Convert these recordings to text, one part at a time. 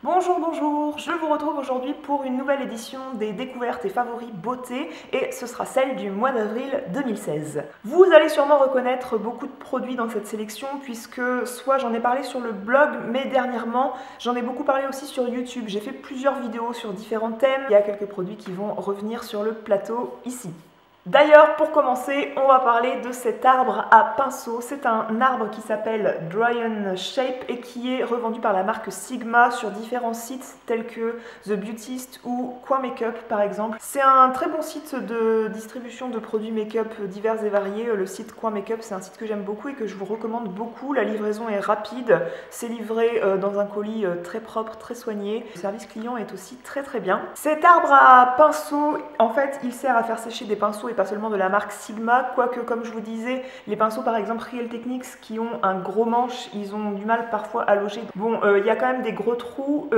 Bonjour, bonjour, je vous retrouve aujourd'hui pour une nouvelle édition des découvertes et favoris beauté et ce sera celle du mois d'avril 2016. Vous allez sûrement reconnaître beaucoup de produits dans cette sélection puisque soit j'en ai parlé sur le blog mais dernièrement j'en ai beaucoup parlé aussi sur YouTube. J'ai fait plusieurs vidéos sur différents thèmes, il y a quelques produits qui vont revenir sur le plateau ici. D'ailleurs, pour commencer, on va parler de cet arbre à pinceau. C'est un arbre qui s'appelle Dry & Shape et qui est revendu par la marque Sigma sur différents sites tels que The Beautist ou Coin Makeup par exemple. C'est un très bon site de distribution de produits make-up divers et variés. Le site Coin Makeup, c'est un site que j'aime beaucoup et que je vous recommande beaucoup. La livraison est rapide, c'est livré dans un colis très propre, très soigné. Le service client est aussi très bien. Cet arbre à pinceau, en fait, il sert à faire sécher des pinceaux pas seulement de la marque Sigma, quoique comme je vous disais, les pinceaux par exemple Real Techniques qui ont un gros manche, ils ont du mal parfois à loger. Bon, il y a quand même des gros trous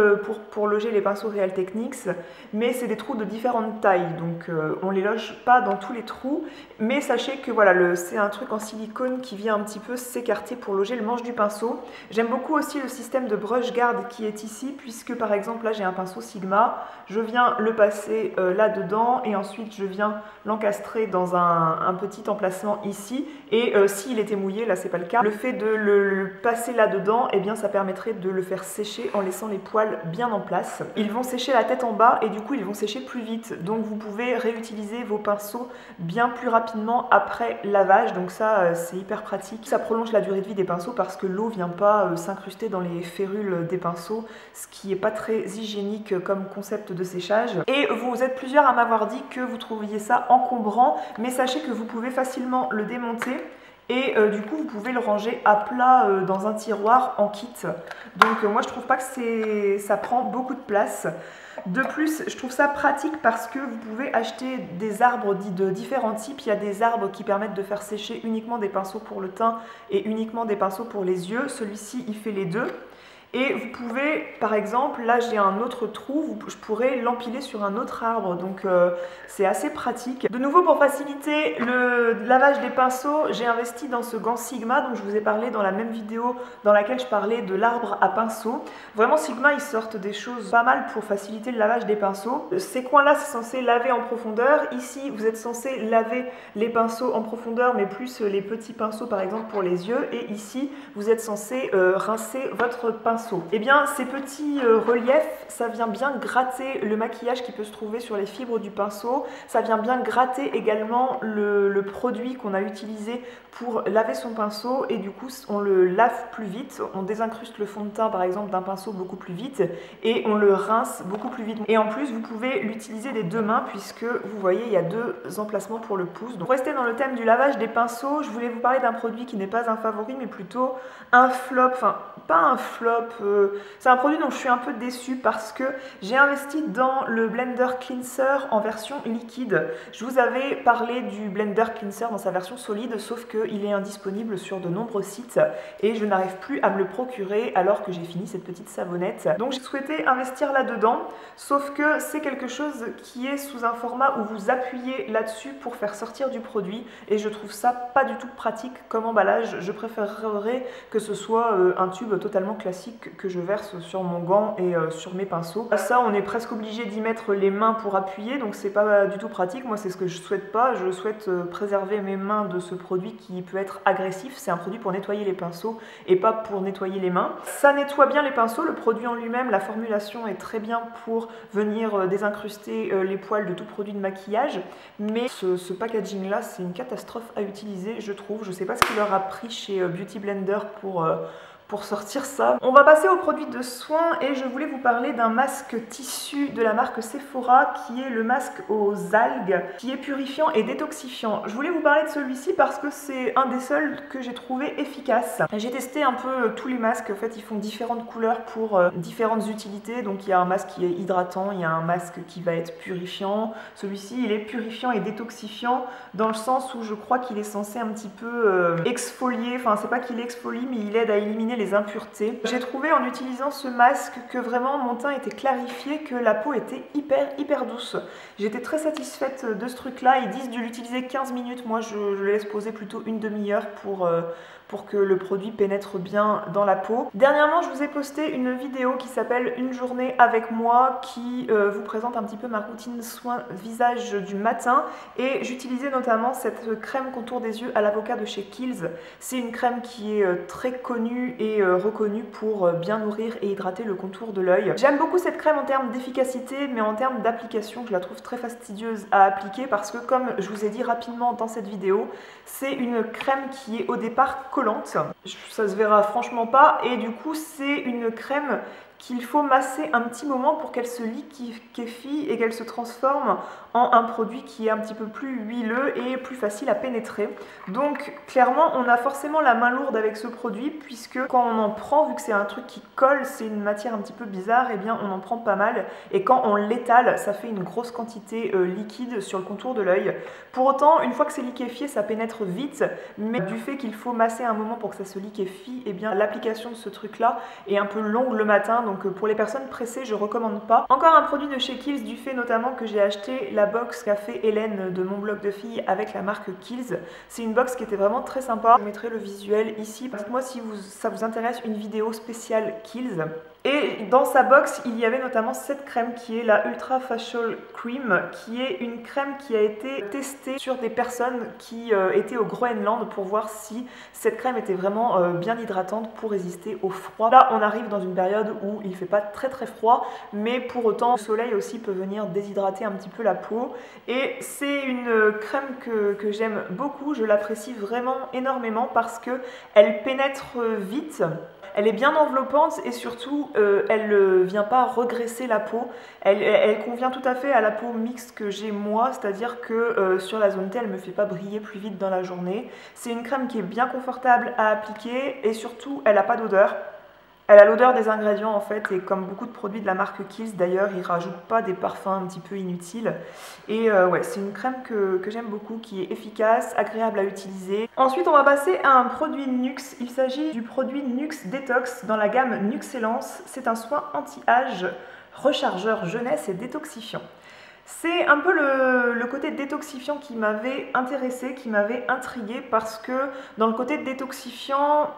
pour loger les pinceaux Real Techniques, mais c'est des trous de différentes tailles, donc on les loge pas dans tous les trous, mais sachez que voilà, c'est un truc en silicone qui vient un petit peu s'écarter pour loger le manche du pinceau. J'aime beaucoup aussi le système de brush guard qui est ici, puisque par exemple là j'ai un pinceau Sigma, je viens le passer là-dedans et ensuite je viens l'encastrer dans un petit emplacement ici et s'il était mouillé, là c'est pas le cas, le fait de le passer là-dedans, eh bien ça permettrait de le faire sécher en laissant les poils bien en place. Ils vont sécher la tête en bas et du coup ils vont sécher plus vite, donc vous pouvez réutiliser vos pinceaux bien plus rapidement après lavage, donc ça c'est hyper pratique. Ça prolonge la durée de vie des pinceaux parce que l'eau vient pas s'incruster dans les férules des pinceaux, ce qui est pas très hygiénique comme concept de séchage. Et vous êtes plusieurs à m'avoir dit que vous trouviez ça encombrant, mais sachez que vous pouvez facilement le démonter et du coup vous pouvez le ranger à plat dans un tiroir en kit. Donc moi je trouve pas que ça prend beaucoup de place. De plus, je trouve ça pratique parce que vous pouvez acheter des arbres dits de différents types. Il y a des arbres qui permettent de faire sécher uniquement des pinceaux pour le teint et uniquement des pinceaux pour les yeux. Celui-ci il fait les deux. Et vous pouvez, par exemple, là j'ai un autre trou, je pourrais l'empiler sur un autre arbre, donc c'est assez pratique. De nouveau, pour faciliter le lavage des pinceaux, j'ai investi dans ce gant Sigma dont je vous ai parlé dans la même vidéo dans laquelle je parlais de l'arbre à pinceau. Vraiment, Sigma, ils sortent des choses pas mal pour faciliter le lavage des pinceaux. Ces coins-là, c'est censé laver en profondeur. Ici, vous êtes censé laver les pinceaux en profondeur, mais plus les petits pinceaux, par exemple, pour les yeux. Et ici, vous êtes censé rincer votre pinceau. Et bien ces petits reliefs, ça vient bien gratter le maquillage qui peut se trouver sur les fibres du pinceau, ça vient bien gratter également le produit qu'on a utilisé pour laver son pinceau et du coup on le lave plus vite, on désincruste le fond de teint par exemple d'un pinceau beaucoup plus vite et on le rince beaucoup plus vite. Et en plus vous pouvez l'utiliser des deux mains puisque vous voyez il y a deux emplacements pour le pouce. Donc pour rester dans le thème du lavage des pinceaux, je voulais vous parler d'un produit qui n'est pas un favori mais plutôt un flop, enfin pas un flop, c'est un produit dont je suis un peu déçue parce que j'ai investi dans le Blender Cleanser en version liquide. Je vous avais parlé du Blender Cleanser dans sa version solide, sauf qu'il est indisponible sur de nombreux sites et je n'arrive plus à me le procurer alors que j'ai fini cette petite savonnette. Donc j'ai souhaité investir là-dedans, sauf que c'est quelque chose qui est sous un format où vous appuyez là-dessus pour faire sortir du produit et je trouve ça pas du tout pratique comme emballage. Je préférerais que ce soit un tube totalement classique que je verse sur mon gant et sur mes pinceaux. Ça, on est presque obligé d'y mettre les mains pour appuyer, donc c'est pas du tout pratique. Moi, c'est ce que je souhaite pas. Je souhaite préserver mes mains de ce produit qui peut être agressif. C'est un produit pour nettoyer les pinceaux et pas pour nettoyer les mains. Ça nettoie bien les pinceaux. Le produit en lui-même, la formulation est très bien pour venir désincruster les poils de tout produit de maquillage. Mais ce packaging-là, c'est une catastrophe à utiliser, je trouve. Je sais pas ce qu'il leur a pris chez Beauty Blender pour sortir ça. On va passer aux produits de soins et je voulais vous parler d'un masque tissu de la marque Sephora qui est le masque aux algues, qui est purifiant et détoxifiant. Je voulais vous parler de celui-ci parce que c'est un des seuls que j'ai trouvé efficace. J'ai testé un peu tous les masques, en fait ils font différentes couleurs pour différentes utilités. Donc il y a un masque qui est hydratant, il y a un masque qui va être purifiant. Celui-ci il est purifiant et détoxifiant dans le sens où je crois qu'il est censé un petit peu exfolier, enfin c'est pas qu'il exfolie mais il aide à éliminer les impuretés. J'ai trouvé en utilisant ce masque que vraiment mon teint était clarifié, que la peau était hyper douce. J'étais très satisfaite de ce truc là. Ils disent de l'utiliser 15 minutes, moi je le laisse poser plutôt une demi-heure pour que le produit pénètre bien dans la peau. Dernièrement, je vous ai posté une vidéo qui s'appelle Une journée avec moi qui vous présente un petit peu ma routine soin visage du matin et j'utilisais notamment cette crème contour des yeux à l'avocat de chez Kiehl's. C'est une crème qui est très connue et reconnue pour bien nourrir et hydrater le contour de l'œil. J'aime beaucoup cette crème en termes d'efficacité, mais en termes d'application, je la trouve très fastidieuse à appliquer parce que, comme je vous ai dit rapidement dans cette vidéo, c'est une crème qui est au départ collante. Ça se verra franchement pas et du coup c'est une crème qu'il faut masser un petit moment pour qu'elle se liquéfie et qu'elle se transforme en un produit qui est un petit peu plus huileux et plus facile à pénétrer. Donc clairement on a forcément la main lourde avec ce produit puisque quand on en prend, vu que c'est un truc qui colle, c'est une matière un petit peu bizarre, et bien on en prend pas mal et quand on l'étale ça fait une grosse quantité liquide sur le contour de l'œil. Pour autant, une fois que c'est liquéfié ça pénètre vite, mais du fait qu'il faut masser un moment pour que ça se liquéfie, et bien l'application de ce truc là est un peu longue le matin. Donc pour les personnes pressées, je recommande pas. Encore un produit de chez Kiehl's, du fait notamment que j'ai acheté la box qu'a fait Hélène de mon blog de filles avec la marque Kiehl's. C'est une box qui était vraiment très sympa. Je mettrai le visuel ici. Dites-moi si ça vous intéresse, une vidéo spéciale Kiehl's. Et dans sa box, il y avait notamment cette crème qui est la Ultra Facial Cream, qui est une crème qui a été testée sur des personnes qui étaient au Groenland pour voir si cette crème était vraiment bien hydratante pour résister au froid. Là, on arrive dans une période où il ne fait pas très froid, mais pour autant, le soleil aussi peut venir déshydrater un petit peu la peau. Et c'est une crème que j'aime beaucoup, je l'apprécie vraiment énormément parce qu'elle pénètre vite. Elle est bien enveloppante et surtout, elle ne vient pas regresser la peau. Elle convient tout à fait à la peau mixte que j'ai moi, c'est-à-dire que sur la zone T, elle ne me fait pas briller plus vite dans la journée. C'est une crème qui est bien confortable à appliquer et surtout, elle n'a pas d'odeur. Elle a l'odeur des ingrédients en fait, et comme beaucoup de produits de la marque Kiehl's d'ailleurs, ils ne rajoutent pas des parfums un petit peu inutiles. Et ouais, c'est une crème que j'aime beaucoup, qui est efficace, agréable à utiliser. Ensuite, on va passer à un produit Nuxe. Il s'agit du produit Nuxe Detox dans la gamme Nuxellence. C'est un soin anti-âge, rechargeur jeunesse et détoxifiant. C'est un peu le côté détoxifiant qui m'avait intéressé, qui m'avait intrigué parce que dans le côté détoxifiant,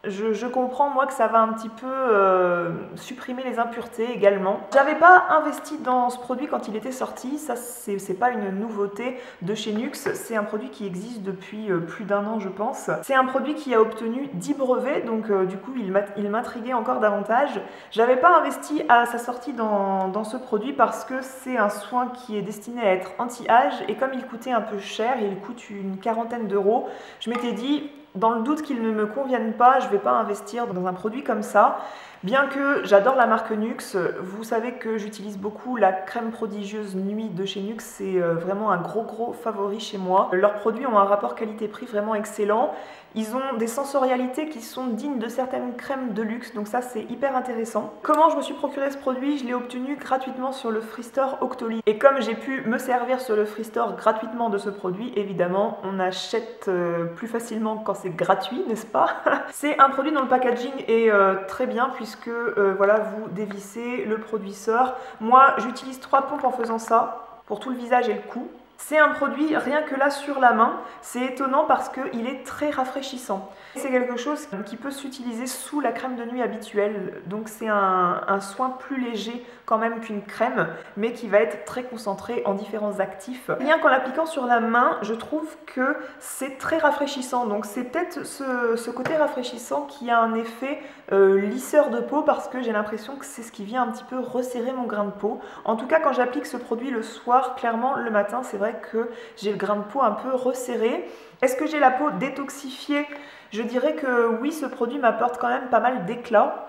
je comprends moi que ça va un petit peu supprimer les impuretés également. J'avais pas investi dans ce produit quand il était sorti, ça c'est pas une nouveauté de chez Nuxe, c'est un produit qui existe depuis plus d'un an je pense. C'est un produit qui a obtenu 10 brevets, donc du coup il m'intriguait encore davantage. J'avais pas investi à sa sortie dans ce produit parce que c'est un soin qui est destiné à être anti-âge et comme il coûtait un peu cher, il coûte une quarantaine d'euros, je m'étais dit, dans le doute qu'il ne me convienne pas, je ne vais pas investir dans un produit comme ça. Bien que j'adore la marque Nuxe, vous savez que j'utilise beaucoup la crème prodigieuse nuit de chez Nuxe, c'est vraiment un gros favori chez moi. Leurs produits ont un rapport qualité-prix vraiment excellent. Ils ont des sensorialités qui sont dignes de certaines crèmes de luxe, donc ça c'est hyper intéressant. Comment je me suis procuré ce produit? Je l'ai obtenu gratuitement sur le Freestore Octoly. Et comme j'ai pu me servir sur le Freestore gratuitement de ce produit, évidemment on achète plus facilement quand c'est gratuit, n'est-ce pas? C'est un produit dont le packaging est très bien puisque voilà, vous dévissez, le produit sort. Moi j'utilise 3 pompes en faisant ça, pour tout le visage et le cou. C'est un produit, rien que là sur la main, c'est étonnant parce qu'il est très rafraîchissant. C'est quelque chose qui peut s'utiliser sous la crème de nuit habituelle, donc c'est un soin plus léger quand même qu'une crème, mais qui va être très concentré en différents actifs. Rien qu'en l'appliquant sur la main, je trouve que c'est très rafraîchissant, donc c'est peut-être ce côté rafraîchissant qui a un effet lisseur de peau parce que j'ai l'impression que c'est ce qui vient un petit peu resserrer mon grain de peau. En tout cas, quand j'applique ce produit le soir, clairement le matin, c'est vrai que j'ai le grain de peau un peu resserré. Est-ce que j'ai la peau détoxifiée? Je dirais que oui, ce produit m'apporte quand même pas mal d'éclat.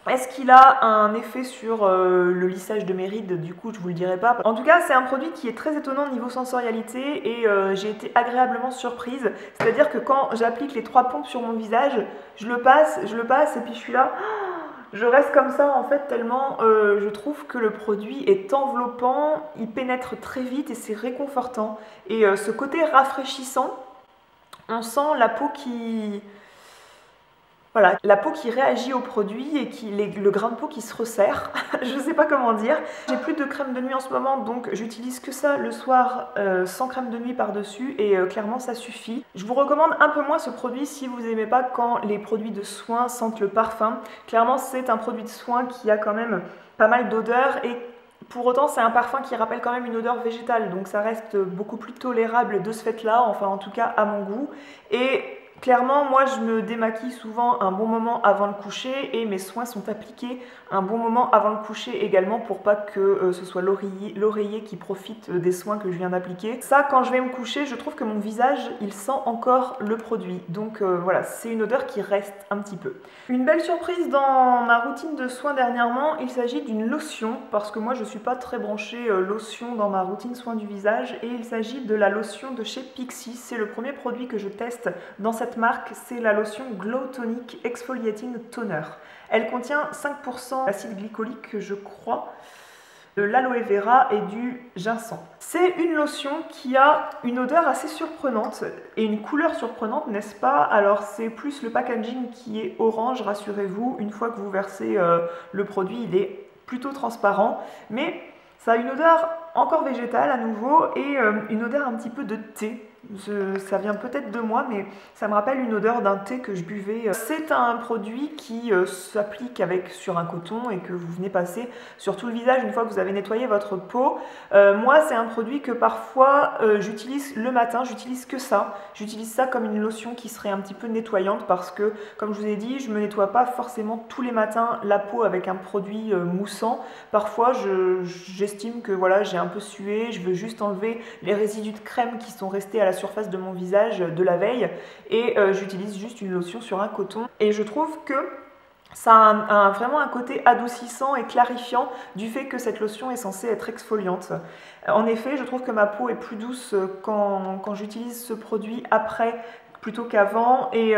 Est-ce qu'il a un effet sur le lissage de mes rides? Du coup, je vous le dirai pas. En tout cas, c'est un produit qui est très étonnant niveau sensorialité et j'ai été agréablement surprise. C'est-à-dire que quand j'applique les 3 pompes sur mon visage, je le passe et puis je suis là... Je reste comme ça en fait tellement je trouve que le produit est enveloppant, il pénètre très vite et c'est réconfortant. Et ce côté rafraîchissant, on sent la peau qui... Voilà, la peau qui réagit au produit et le grain de peau qui se resserre, je sais pas comment dire. J'ai plus de crème de nuit en ce moment, donc j'utilise que ça le soir sans crème de nuit par-dessus et clairement ça suffit. Je vous recommande un peu moins ce produit si vous n'aimez pas quand les produits de soins sentent le parfum. Clairement c'est un produit de soin qui a quand même pas mal d'odeur et pour autant c'est un parfum qui rappelle quand même une odeur végétale, donc ça reste beaucoup plus tolérable de ce fait-là, enfin en tout cas à mon goût. Et clairement, moi je me démaquille souvent un bon moment avant le coucher et mes soins sont appliqués un bon moment avant le coucher également pour pas que ce soit l'oreiller qui profite des soins que je viens d'appliquer. Ça, quand je vais me coucher, je trouve que mon visage, il sent encore le produit. Donc voilà, c'est une odeur qui reste un petit peu. Une belle surprise dans ma routine de soins dernièrement, il s'agit d'une lotion parce que moi je suis pas très branchée lotion dans ma routine soins du visage et il s'agit de la lotion de chez Pixi. C'est le premier produit que je teste dans cette marque, c'est la lotion Glow Tonic Exfoliating Toner. Elle contient 5% d'acide glycolique, je crois, de l'aloe vera et du ginseng. C'est une lotion qui a une odeur assez surprenante et une couleur surprenante, n'est-ce pas? Alors c'est plus le packaging qui est orange, rassurez-vous, une fois que vous versez le produit, il est plutôt transparent, mais ça a une odeur encore végétale à nouveau et une odeur un petit peu de thé. Ça vient peut-être de moi, mais ça me rappelle une odeur d'un thé que je buvais. C'est un produit qui s'applique sur un coton et que vous venez passer sur tout le visage une fois que vous avez nettoyé votre peau. Moi, c'est un produit que parfois j'utilise le matin, j'utilise que ça. J'utilise ça comme une lotion qui serait un petit peu nettoyante parce que, comme je vous ai dit, je ne me nettoie pas forcément tous les matins la peau avec un produit moussant. Parfois, j'estime que voilà, j'ai un peu sué, je veux juste enlever les résidus de crème qui sont restés à la surface de mon visage de la veille et j'utilise juste une lotion sur un coton et je trouve que ça a vraiment un côté adoucissant et clarifiant du fait que cette lotion est censée être exfoliante. En effet, je trouve que ma peau est plus douce quand j'utilise ce produit après plutôt qu'avant et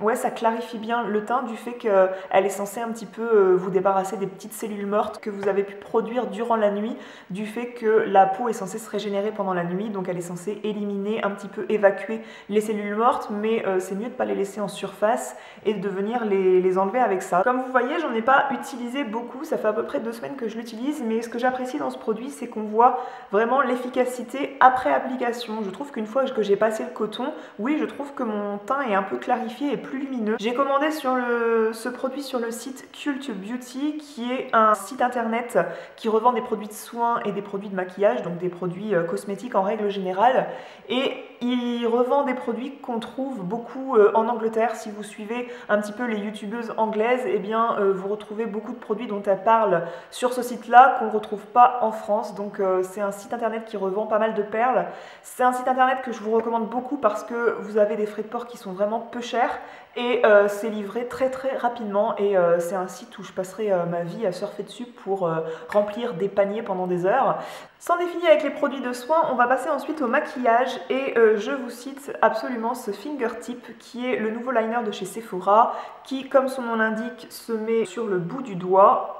ouais, ça clarifie bien le teint du fait qu'elle est censée un petit peu vous débarrasser des petites cellules mortes que vous avez pu produire durant la nuit, du fait que la peau est censée se régénérer pendant la nuit, donc elle est censée éliminer, un petit peu évacuer les cellules mortes, mais c'est mieux de ne pas les laisser en surface et de venir les enlever avec ça. Comme vous voyez, j'en ai pas utilisé beaucoup, ça fait à peu près 2 semaines que je l'utilise, mais ce que j'apprécie dans ce produit, c'est qu'on voit vraiment l'efficacité après application. Je trouve qu'une fois que j'ai passé le coton, oui, je trouve que mon teint est un peu clarifié et plus lumineux. J'ai commandé ce produit sur le site Cult Beauty, qui est un site internet qui revend des produits de soins et des produits de maquillage, donc des produits cosmétiques en règle générale. Et il revend des produits qu'on trouve beaucoup en Angleterre. Si vous suivez un petit peu les youtubeuses anglaises, eh bien vous retrouvez beaucoup de produits dont elles parlent sur ce site-là qu'on ne retrouve pas en France. Donc c'est un site internet qui revend pas mal de perles. C'est un site internet que je vous recommande beaucoup parce que vous avez des frais de port qui sont vraiment peu chers et c'est livré très rapidement et c'est un site où je passerai ma vie à surfer dessus pour remplir des paniers pendant des heures. C'en est fini avec les produits de soins, on va passer ensuite au maquillage et je vous cite absolument ce Fingertip qui est le nouveau liner de chez Sephora qui, comme son nom l'indique, se met sur le bout du doigt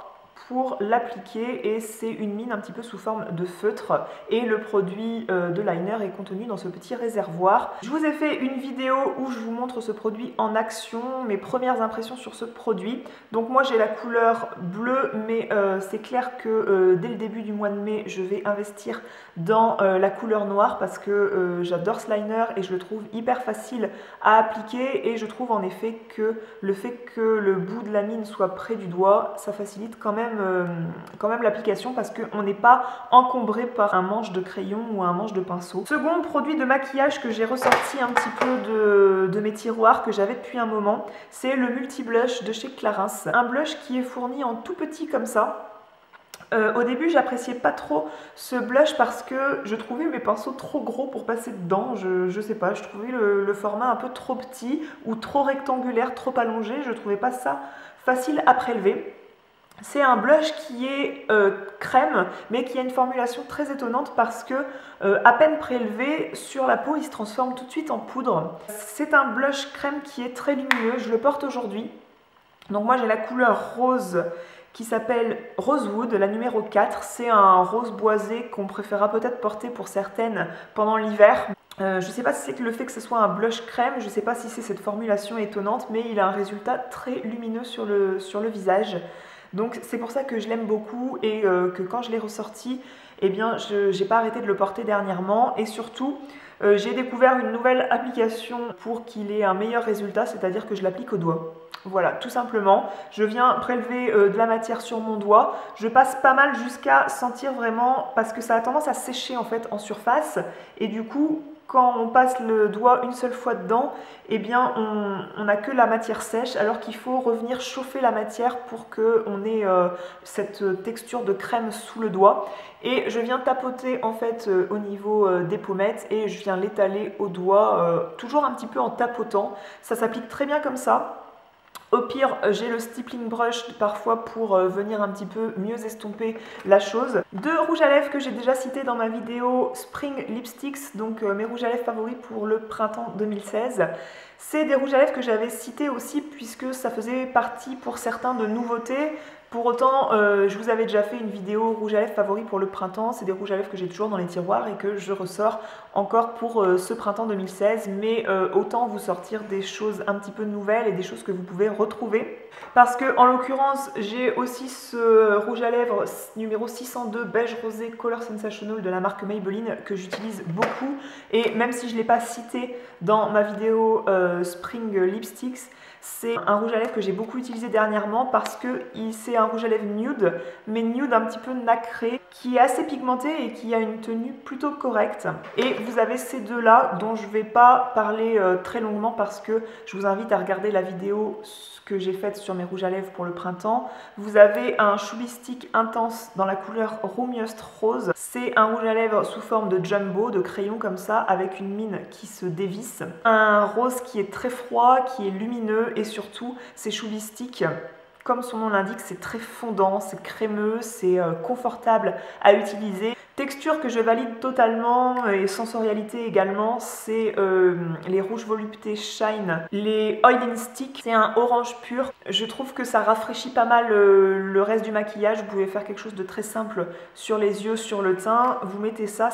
pour l'appliquer et c'est une mine un petit peu sous forme de feutre et le produit de liner est contenu dans ce petit réservoir. Je vous ai fait une vidéo où je vous montre ce produit en action, mes premières impressions sur ce produit. Donc moi j'ai la couleur bleue, mais c'est clair que dès le début du mois de mai je vais investir dans la couleur noire parce que j'adore ce liner et je le trouve hyper facile à appliquer et je trouve en effet que le fait que le bout de la mine soit près du doigt, ça facilite quand même l'application parce qu'on n'est pas encombré par un manche de crayon ou un manche de pinceau. Second produit de maquillage que j'ai ressorti un petit peu de mes tiroirs que j'avais depuis un moment, c'est le Multi Blush de chez Clarins. Un blush qui est fourni en tout petit comme ça. Au début j'appréciais pas trop ce blush parce que je trouvais mes pinceaux trop gros pour passer dedans, je sais pas, je trouvais le format un peu trop petit ou trop rectangulaire, trop allongé, je trouvais pas ça facile à prélever. C'est un blush qui est crème, mais qui a une formulation très étonnante parce que à peine prélevé sur la peau, il se transforme tout de suite en poudre. C'est un blush crème qui est très lumineux, je le porte aujourd'hui. Donc moi j'ai la couleur rose qui s'appelle Rosewood, la numéro 4. C'est un rose boisé qu'on préférera peut-être porter pour certaines pendant l'hiver. Je sais pas si c'est que le fait que ce soit un blush crème, je sais pas si c'est cette formulation étonnante, mais il a un résultat très lumineux sur le visage. Donc c'est pour ça que je l'aime beaucoup et que quand je l'ai ressorti, eh bien je n'ai pas arrêté de le porter dernièrement. Et surtout, j'ai découvert une nouvelle application pour qu'il ait un meilleur résultat, c'est-à-dire que je l'applique au doigt. Voilà, tout simplement. Je viens prélever de la matière sur mon doigt. Je passe pas mal jusqu'à sentir vraiment, parce que ça a tendance à sécher en fait en surface. Et du coup, quand on passe le doigt une seule fois dedans, eh bien on n'a que la matière sèche, alors qu'il faut revenir chauffer la matière pour qu'on ait cette texture de crème sous le doigt. Et je viens tapoter en fait au niveau des pommettes et je viens l'étaler au doigt, toujours un petit peu en tapotant. Ça s'applique très bien comme ça. Au pire, j'ai le stippling brush parfois pour venir un petit peu mieux estomper la chose. Deux rouges à lèvres que j'ai déjà cités dans ma vidéo Spring Lipsticks, donc mes rouges à lèvres favoris pour le printemps 2016. C'est des rouges à lèvres que j'avais cités aussi puisque ça faisait partie pour certains de nouveautés. Pour autant, je vous avais déjà fait une vidéo rouge à lèvres favoris pour le printemps. C'est des rouges à lèvres que j'ai toujours dans les tiroirs et que je ressors encore pour ce printemps 2016. Mais autant vous sortir des choses un petit peu nouvelles et des choses que vous pouvez retrouver. Parce que en l'occurrence, j'ai aussi ce rouge à lèvres numéro 602 beige rosé Color Sensational de la marque Maybelline que j'utilise beaucoup. Et même si je ne l'ai pas cité dans ma vidéo Spring Lipsticks, c'est un rouge à lèvres que j'ai beaucoup utilisé dernièrement parce que c'est un rouge à lèvres nude, mais nude un petit peu nacré, qui est assez pigmenté et qui a une tenue plutôt correcte. Et vous avez ces deux-là dont je ne vais pas parler très longuement parce que je vous invite à regarder la vidéo que j'ai faite sur mes rouges à lèvres pour le printemps. Vous avez un Chubby Stick intense dans la couleur Roomiest Rose. C'est un rouge à lèvres sous forme de jumbo, de crayon comme ça, avec une mine qui se dévisse. Un rose qui est très froid, qui est lumineux et surtout c'est Chubby Stick. Comme son nom l'indique, c'est très fondant, c'est crémeux, c'est confortable à utiliser. Texture que je valide totalement et sensorialité également, c'est les rouges voluptés Shine, les Oil in Stick, c'est un orange pur. Je trouve que ça rafraîchit pas mal le reste du maquillage. Vous pouvez faire quelque chose de très simple sur les yeux, sur le teint. Vous mettez ça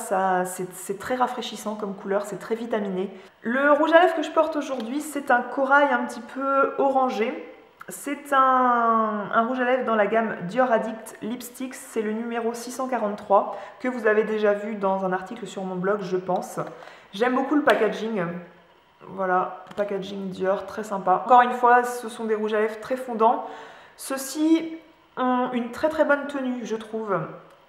c'est très rafraîchissant comme couleur, c'est très vitaminé. Le rouge à lèvres que je porte aujourd'hui, c'est un corail un petit peu orangé. C'est un rouge à lèvres dans la gamme Dior Addict Lipsticks, c'est le numéro 643 que vous avez déjà vu dans un article sur mon blog, je pense. J'aime beaucoup le packaging, voilà, packaging Dior, très sympa. Encore une fois, ce sont des rouges à lèvres très fondants. Ceux-ci ont une très très bonne tenue, je trouve.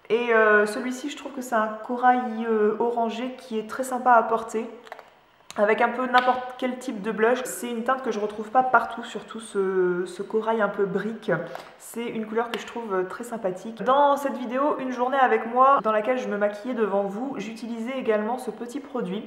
Et celui-ci, je trouve que c'est un corail orangé qui est très sympa à porter. Avec un peu n'importe quel type de blush. C'est une teinte que je ne retrouve pas partout, surtout ce corail un peu brique. C'est une couleur que je trouve très sympathique. Dans cette vidéo, une journée avec moi, dans laquelle je me maquillais devant vous, j'utilisais également ce petit produit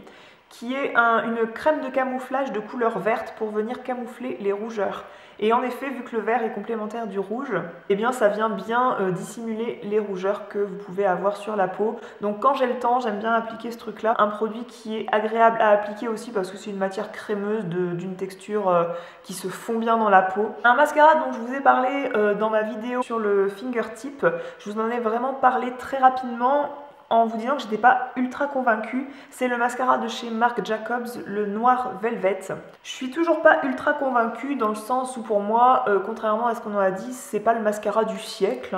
qui est une crème de camouflage de couleur verte pour venir camoufler les rougeurs. Et en effet, vu que le vert est complémentaire du rouge, eh bien ça vient bien dissimuler les rougeurs que vous pouvez avoir sur la peau. Donc quand j'ai le temps, j'aime bien appliquer ce truc-là. Un produit qui est agréable à appliquer aussi parce que c'est une matière crémeuse d'une texture qui se fond bien dans la peau. Un mascara dont je vous ai parlé dans ma vidéo sur le fingertip, je vous en ai vraiment parlé très rapidement en vous disant que je n'étais pas ultra convaincue. C'est le mascara de chez Marc Jacobs, le Noir Velvet. Je suis toujours pas ultra convaincue dans le sens où pour moi, contrairement à ce qu'on en a dit, c'est pas le mascara du siècle.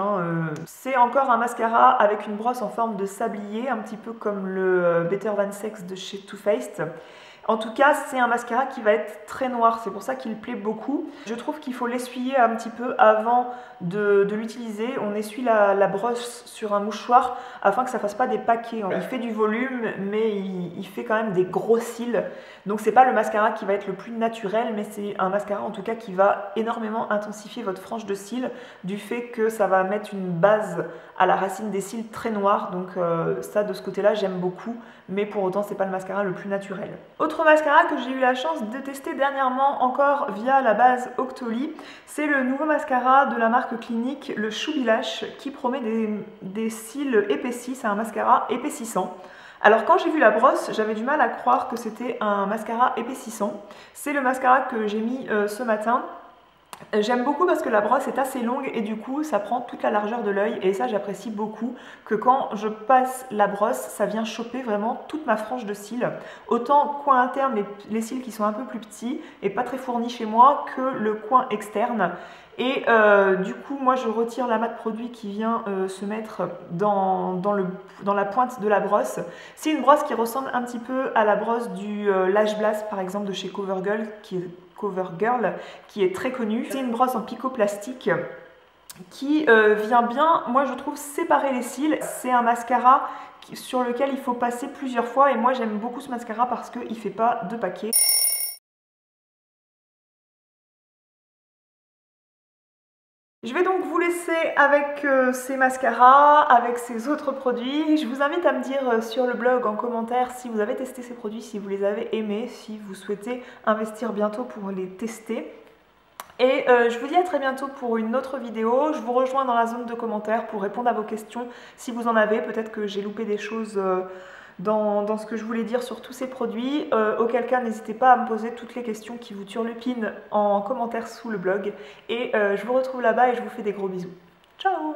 C'est encore un mascara avec une brosse en forme de sablier, un petit peu comme le Better Than Sex de chez Too Faced. En tout cas, c'est un mascara qui va être très noir, c'est pour ça qu'il plaît beaucoup. Je trouve qu'il faut l'essuyer un petit peu avant de l'utiliser. On essuie la brosse sur un mouchoir afin que ça fasse pas des paquets. Il fait du volume, mais il fait quand même des gros cils. Donc c'est pas le mascara qui va être le plus naturel, mais c'est un mascara en tout cas qui va énormément intensifier votre frange de cils, du fait que ça va mettre une base à la racine des cils très noire. Donc ça, de ce côté-là, j'aime beaucoup, mais pour autant, c'est pas le mascara le plus naturel. Autre mascara que j'ai eu la chance de tester dernièrement encore via la base Octoly, c'est le nouveau mascara de la marque Clinique, le Chubby Lash, qui promet des cils épaissis. C'est un mascara épaississant. Alors quand j'ai vu la brosse, j'avais du mal à croire que c'était un mascara épaississant. C'est le mascara que j'ai mis ce matin. J'aime beaucoup parce que la brosse est assez longue et du coup ça prend toute la largeur de l'œil, et ça j'apprécie beaucoup, que quand je passe la brosse ça vient choper vraiment toute ma frange de cils, autant coin interne, les cils qui sont un peu plus petits et pas très fournis chez moi, que le coin externe. Et du coup moi je retire l'amas de produit qui vient se mettre dans la pointe de la brosse. C'est une brosse qui ressemble un petit peu à la brosse du Lash Blast par exemple de chez CoverGirl, qui est très connue. C'est une brosse en picoplastique qui vient bien, moi je trouve, séparer les cils. C'est un mascara sur lequel il faut passer plusieurs fois, et moi j'aime beaucoup ce mascara parce qu'il ne fait pas de paquet. Je vais donc vous laisser avec ces mascaras, avec ces autres produits. Je vous invite à me dire sur le blog en commentaire si vous avez testé ces produits, si vous les avez aimés, si vous souhaitez investir bientôt pour les tester. Et je vous dis à très bientôt pour une autre vidéo. Je vous rejoins dans la zone de commentaires pour répondre à vos questions si vous en avez. Peut-être que j'ai loupé des choses dans ce que je voulais dire sur tous ces produits. Auquel cas, n'hésitez pas à me poser toutes les questions qui vous turlupinent en commentaire sous le blog. Et je vous retrouve là-bas et je vous fais des gros bisous. Ciao!